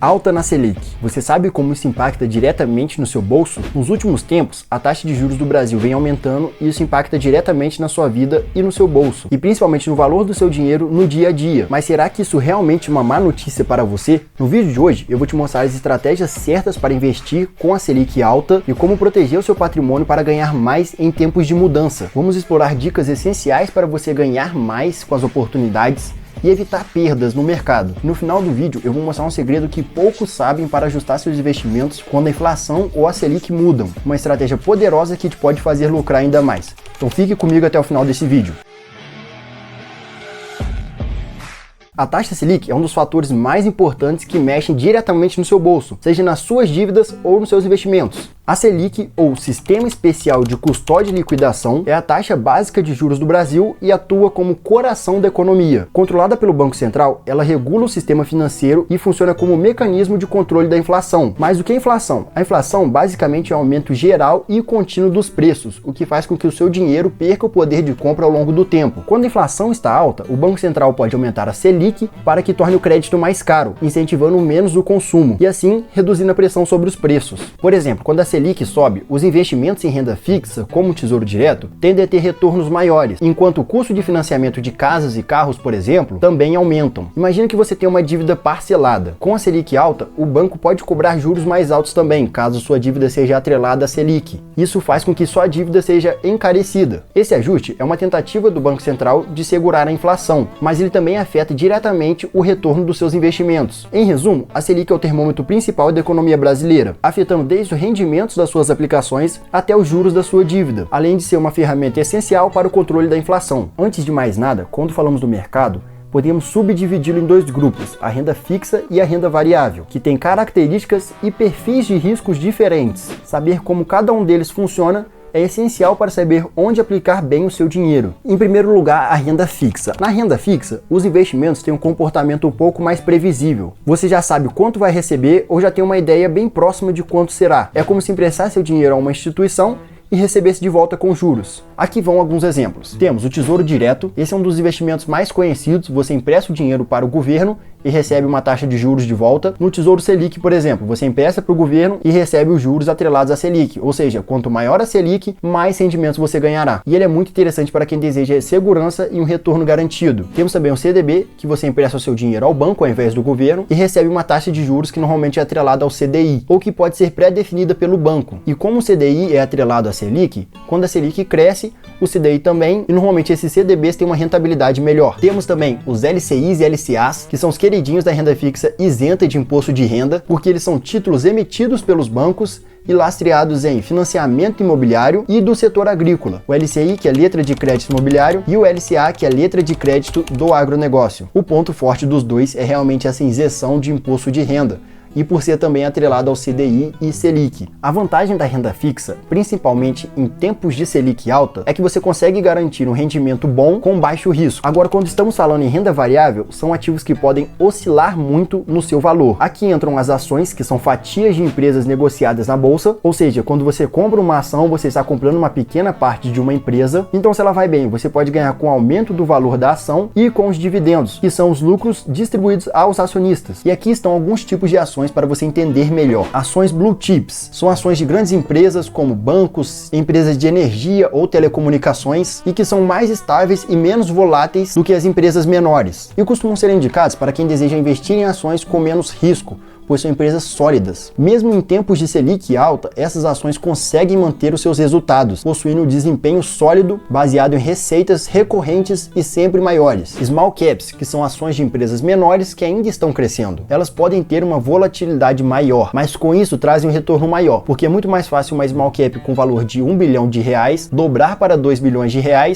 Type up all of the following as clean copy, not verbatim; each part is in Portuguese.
Alta na Selic. Você sabe como isso impacta diretamente no seu bolso? Nos últimos tempos, a taxa de juros do Brasil vem aumentando e isso impacta diretamente na sua vida e no seu bolso, e principalmente no valor do seu dinheiro no dia a dia. Mas será que isso realmente é uma má notícia para você? No vídeo de hoje, eu vou te mostrar as estratégias certas para investir com a Selic alta e como proteger o seu patrimônio para ganhar mais em tempos de mudança. Vamos explorar dicas essenciais para você ganhar mais com as oportunidades e evitar perdas no mercado. No final do vídeo eu vou mostrar um segredo que poucos sabem para ajustar seus investimentos quando a inflação ou a Selic mudam. Uma estratégia poderosa que te pode fazer lucrar ainda mais. Então fique comigo até o final desse vídeo. A taxa Selic é um dos fatores mais importantes que mexem diretamente no seu bolso, seja nas suas dívidas ou nos seus investimentos. A Selic, ou Sistema Especial de Custódia e Liquidação, é a taxa básica de juros do Brasil e atua como coração da economia. Controlada pelo Banco Central, ela regula o sistema financeiro e funciona como mecanismo de controle da inflação. Mas o que é inflação? A inflação basicamente é um aumento geral e contínuo dos preços, o que faz com que o seu dinheiro perca o poder de compra ao longo do tempo. Quando a inflação está alta, o Banco Central pode aumentar a Selic para que torne o crédito mais caro, incentivando menos o consumo e assim reduzindo a pressão sobre os preços. Por exemplo, quando a Selic sobe, os investimentos em renda fixa, como o Tesouro Direto, tendem a ter retornos maiores, enquanto o custo de financiamento de casas e carros, por exemplo, também aumentam. Imagina que você tem uma dívida parcelada. Com a Selic alta, o banco pode cobrar juros mais altos também, caso sua dívida seja atrelada à Selic. Isso faz com que sua dívida seja encarecida. Esse ajuste é uma tentativa do Banco Central de segurar a inflação, mas ele também afeta diretamente o retorno dos seus investimentos. Em resumo, a Selic é o termômetro principal da economia brasileira, afetando desde os rendimentos das suas aplicações até os juros da sua dívida, além de ser uma ferramenta essencial para o controle da inflação. Antes de mais nada, quando falamos do mercado, podemos subdividi-lo em dois grupos, a renda fixa e a renda variável, que têm características e perfis de riscos diferentes. Saber como cada um deles funciona é essencial para saber onde aplicar bem o seu dinheiro. Em primeiro lugar, a renda fixa. Na renda fixa, os investimentos têm um comportamento um pouco mais previsível. Você já sabe quanto vai receber ou já tem uma ideia bem próxima de quanto será. É como se emprestar seu dinheiro a uma instituição e recebesse de volta com juros. Aqui vão alguns exemplos. Temos o Tesouro Direto, esse é um dos investimentos mais conhecidos, você empresta o dinheiro para o governo e recebe uma taxa de juros de volta. No Tesouro Selic, por exemplo, você empresta para o governo e recebe os juros atrelados à Selic, ou seja, quanto maior a Selic, mais rendimentos você ganhará. E ele é muito interessante para quem deseja segurança e um retorno garantido. Temos também o CDB, que você empresta o seu dinheiro ao banco ao invés do governo e recebe uma taxa de juros que normalmente é atrelada ao CDI, ou que pode ser pré-definida pelo banco. E como o CDI é atrelado à Selic, quando a Selic cresce, o CDI também, e normalmente esses CDBs têm uma rentabilidade melhor. Temos também os LCIs e LCAs, que são os queridinhos da renda fixa isenta de imposto de renda, porque eles são títulos emitidos pelos bancos e lastreados em financiamento imobiliário e do setor agrícola. O LCI, que é a letra de crédito imobiliário, e o LCA, que é a letra de crédito do agronegócio. O ponto forte dos dois é realmente essa isenção de imposto de renda, e por ser também atrelado ao CDI e Selic. A vantagem da renda fixa, principalmente em tempos de Selic alta, é que você consegue garantir um rendimento bom com baixo risco. Agora, quando estamos falando em renda variável, são ativos que podem oscilar muito no seu valor. Aqui entram as ações, que são fatias de empresas negociadas na bolsa, ou seja, quando você compra uma ação, você está comprando uma pequena parte de uma empresa, então se ela vai bem, você pode ganhar com o aumento do valor da ação e com os dividendos, que são os lucros distribuídos aos acionistas. E aqui estão alguns tipos de ações para você entender melhor. Ações Blue Chips são ações de grandes empresas como bancos, empresas de energia ou telecomunicações e que são mais estáveis e menos voláteis do que as empresas menores e costumam ser indicadas para quem deseja investir em ações com menos risco, pois são empresas sólidas. Mesmo em tempos de Selic alta, essas ações conseguem manter os seus resultados, possuindo um desempenho sólido, baseado em receitas recorrentes e sempre maiores. Small Caps, que são ações de empresas menores que ainda estão crescendo. Elas podem ter uma volatilidade maior, mas com isso trazem um retorno maior, porque é muito mais fácil uma Small Cap com valor de R$1 bilhão dobrar para R$2 bilhões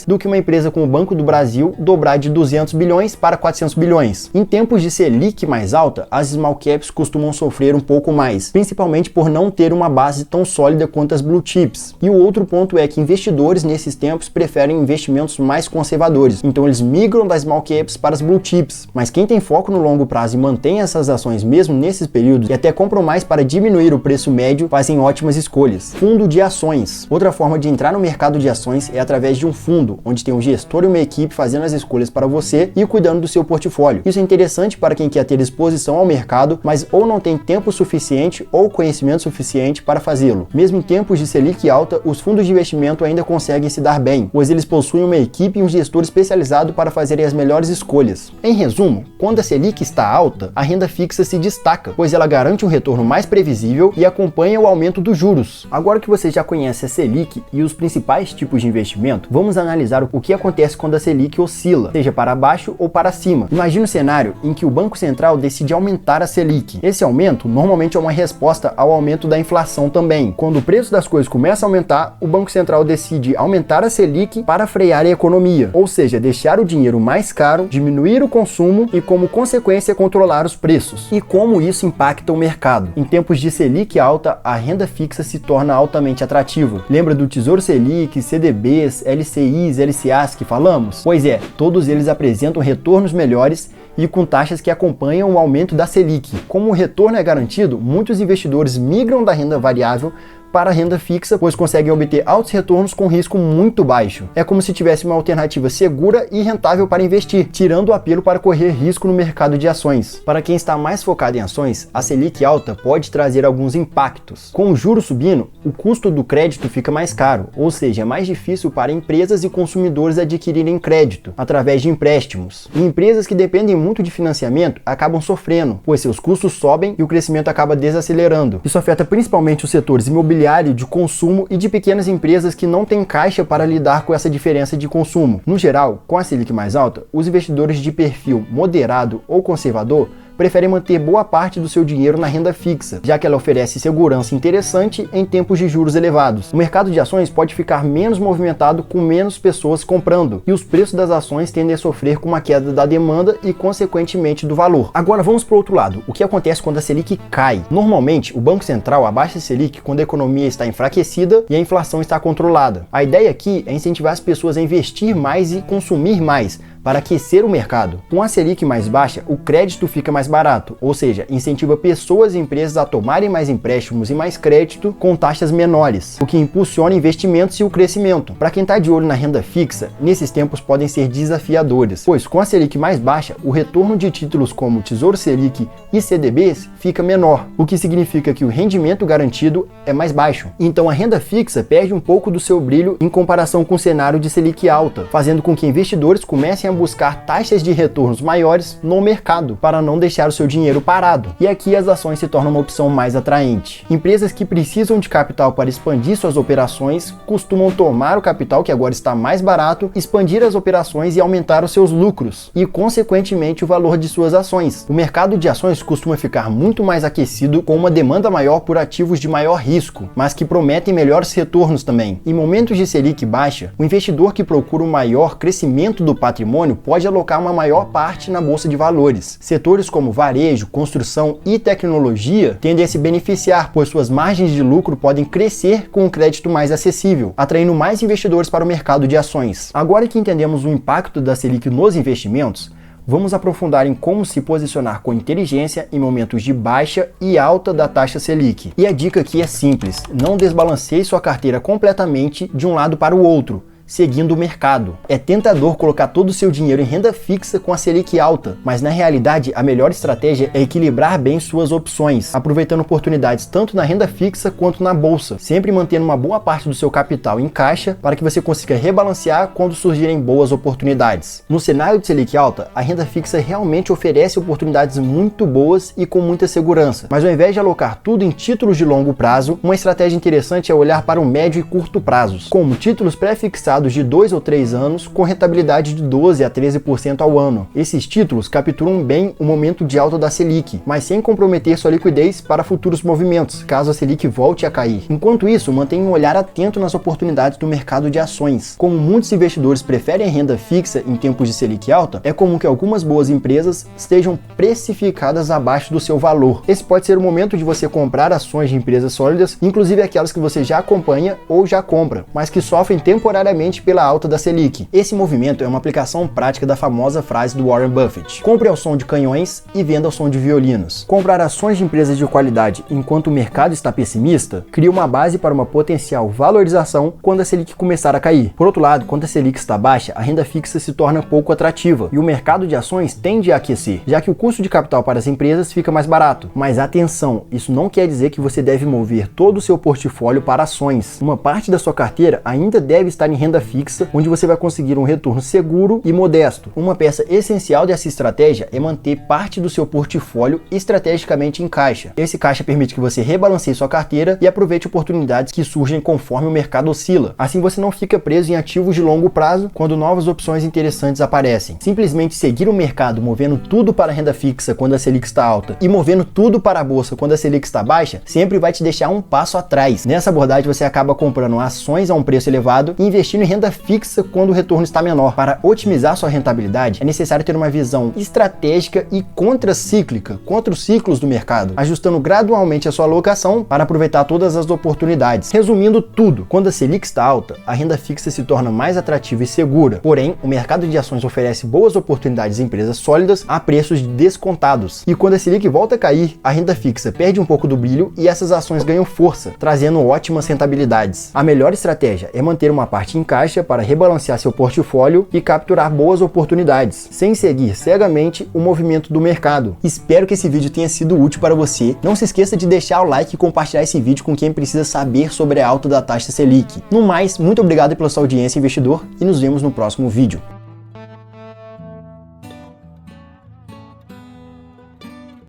do que uma empresa como o Banco do Brasil dobrar de 200 bilhões para 400 bilhões. Em tempos de Selic mais alta, as Small Caps costumam sofrer um pouco mais, principalmente por não ter uma base tão sólida quanto as Blue Chips. E o outro ponto é que investidores nesses tempos preferem investimentos mais conservadores, então eles migram das Small Caps para as Blue Chips. Mas quem tem foco no longo prazo e mantém essas ações mesmo nesses períodos e até compram mais para diminuir o preço médio, fazem ótimas escolhas. Fundo de ações. Outra forma de entrar no mercado de ações é através de um fundo, onde tem um gestor e uma equipe fazendo as escolhas para você e cuidando do seu portfólio. Isso é interessante para quem quer ter exposição ao mercado, mas ou não têm tempo suficiente ou conhecimento suficiente para fazê-lo. Mesmo em tempos de Selic alta, os fundos de investimento ainda conseguem se dar bem, pois eles possuem uma equipe e um gestor especializado para fazerem as melhores escolhas. Em resumo, quando a Selic está alta, a renda fixa se destaca, pois ela garante um retorno mais previsível e acompanha o aumento dos juros. Agora que você já conhece a Selic e os principais tipos de investimento, vamos analisar o que acontece quando a Selic oscila, seja para baixo ou para cima. Imagine um cenário em que o Banco Central decide aumentar a Selic. Esse aumento normalmente é uma resposta ao aumento da inflação também. Quando o preço das coisas começa a aumentar, o Banco Central decide aumentar a Selic para frear a economia, ou seja, deixar o dinheiro mais caro, diminuir o consumo e, como consequência, controlar os preços. E como isso impacta o mercado? Em tempos de Selic alta, a renda fixa se torna altamente atrativa. Lembra do Tesouro Selic, CDBs, LCIs, LCAs que falamos? Pois é, todos eles apresentam retornos melhores e com taxas que acompanham o aumento da Selic. Como o retorno é garantido, muitos investidores migram da renda variável para a renda fixa, pois conseguem obter altos retornos com risco muito baixo. É como se tivesse uma alternativa segura e rentável para investir, tirando o apelo para correr risco no mercado de ações. Para quem está mais focado em ações, a Selic alta pode trazer alguns impactos. Com o juro subindo, o custo do crédito fica mais caro, ou seja, é mais difícil para empresas e consumidores adquirirem crédito através de empréstimos. E empresas que dependem muito de financiamento acabam sofrendo, pois seus custos sobem e o crescimento acaba desacelerando. Isso afeta principalmente os setores imobiliários, de consumo e de pequenas empresas que não têm caixa para lidar com essa diferença de consumo. No geral, com a Selic mais alta, os investidores de perfil moderado ou conservador preferem manter boa parte do seu dinheiro na renda fixa, já que ela oferece segurança interessante em tempos de juros elevados. O mercado de ações pode ficar menos movimentado com menos pessoas comprando, e os preços das ações tendem a sofrer com uma queda da demanda e, consequentemente, do valor. Agora vamos para o outro lado. O que acontece quando a Selic cai? Normalmente, o Banco Central abaixa a Selic quando a economia está enfraquecida e a inflação está controlada. A ideia aqui é incentivar as pessoas a investir mais e consumir mais, para aquecer o mercado. Com a Selic mais baixa, o crédito fica mais barato, ou seja, incentiva pessoas e empresas a tomarem mais empréstimos e mais crédito com taxas menores, o que impulsiona investimentos e o crescimento. Para quem está de olho na renda fixa, nesses tempos podem ser desafiadores, pois com a Selic mais baixa, o retorno de títulos como Tesouro Selic e CDBs fica menor, o que significa que o rendimento garantido é mais baixo. Então a renda fixa perde um pouco do seu brilho em comparação com o cenário de Selic alta, fazendo com que investidores comecem a buscar taxas de retornos maiores no mercado para não deixar o seu dinheiro parado. E aqui as ações se tornam uma opção mais atraente. Empresas que precisam de capital para expandir suas operações costumam tomar o capital que agora está mais barato, expandir as operações e aumentar os seus lucros e, consequentemente, o valor de suas ações. O mercado de ações costuma ficar muito mais aquecido, com uma demanda maior por ativos de maior risco, mas que prometem melhores retornos também. Em momentos de Selic baixa, o investidor que procura um maior crescimento do patrimônio pode alocar uma maior parte na bolsa de valores. Setores como varejo, construção e tecnologia tendem a se beneficiar, pois suas margens de lucro podem crescer com um crédito mais acessível, atraindo mais investidores para o mercado de ações. Agora que entendemos o impacto da Selic nos investimentos, vamos aprofundar em como se posicionar com inteligência em momentos de baixa e alta da taxa Selic. E a dica aqui é simples: não desbalanceie sua carteira completamente de um lado para o outro, seguindo o mercado. É tentador colocar todo o seu dinheiro em renda fixa com a Selic alta, mas na realidade a melhor estratégia é equilibrar bem suas opções, aproveitando oportunidades tanto na renda fixa quanto na bolsa, sempre mantendo uma boa parte do seu capital em caixa para que você consiga rebalancear quando surgirem boas oportunidades. No cenário de Selic alta, a renda fixa realmente oferece oportunidades muito boas e com muita segurança, mas ao invés de alocar tudo em títulos de longo prazo, uma estratégia interessante é olhar para o médio e curto prazos, como títulos pré-fixados de 2 ou 3 anos com rentabilidade de 12 a 13% ao ano. Esses títulos capturam bem o momento de alta da Selic, mas sem comprometer sua liquidez para futuros movimentos, caso a Selic volte a cair. Enquanto isso, mantenha um olhar atento nas oportunidades do mercado de ações. Como muitos investidores preferem renda fixa em tempos de Selic alta, é comum que algumas boas empresas estejam precificadas abaixo do seu valor. Esse pode ser o momento de você comprar ações de empresas sólidas, inclusive aquelas que você já acompanha ou já compra, mas que sofrem temporariamente justamente pela alta da Selic. Esse movimento é uma aplicação prática da famosa frase do Warren Buffett: compre ao som de canhões e venda ao som de violinos. Comprar ações de empresas de qualidade enquanto o mercado está pessimista cria uma base para uma potencial valorização quando a Selic começar a cair. Por outro lado, quando a Selic está baixa, a renda fixa se torna pouco atrativa e o mercado de ações tende a aquecer, já que o custo de capital para as empresas fica mais barato. Mas atenção, isso não quer dizer que você deve mover todo o seu portfólio para ações. Uma parte da sua carteira ainda deve estar em renda fixa, onde você vai conseguir um retorno seguro e modesto. Uma peça essencial dessa estratégia é manter parte do seu portfólio estrategicamente em caixa. Esse caixa permite que você rebalanceie sua carteira e aproveite oportunidades que surgem conforme o mercado oscila. Assim você não fica preso em ativos de longo prazo quando novas opções interessantes aparecem. Simplesmente seguir o mercado movendo tudo para a renda fixa quando a Selic está alta e movendo tudo para a bolsa quando a Selic está baixa sempre vai te deixar um passo atrás. Nessa abordagem você acaba comprando ações a um preço elevado e investindo em renda fixa quando o retorno está menor. Para otimizar sua rentabilidade é necessário ter uma visão estratégica e contracíclica, contra os ciclos do mercado, ajustando gradualmente a sua alocação para aproveitar todas as oportunidades. Resumindo tudo, quando a Selic está alta, a renda fixa se torna mais atrativa e segura. Porém, o mercado de ações oferece boas oportunidades em empresas sólidas a preços descontados. E quando a Selic volta a cair, a renda fixa perde um pouco do brilho e essas ações ganham força, trazendo ótimas rentabilidades. A melhor estratégia é manter uma parte em caixa para rebalancear seu portfólio e capturar boas oportunidades, sem seguir cegamente o movimento do mercado. Espero que esse vídeo tenha sido útil para você. Não se esqueça de deixar o like e compartilhar esse vídeo com quem precisa saber sobre a alta da taxa Selic. No mais, muito obrigado pela sua audiência, investidor, e nos vemos no próximo vídeo.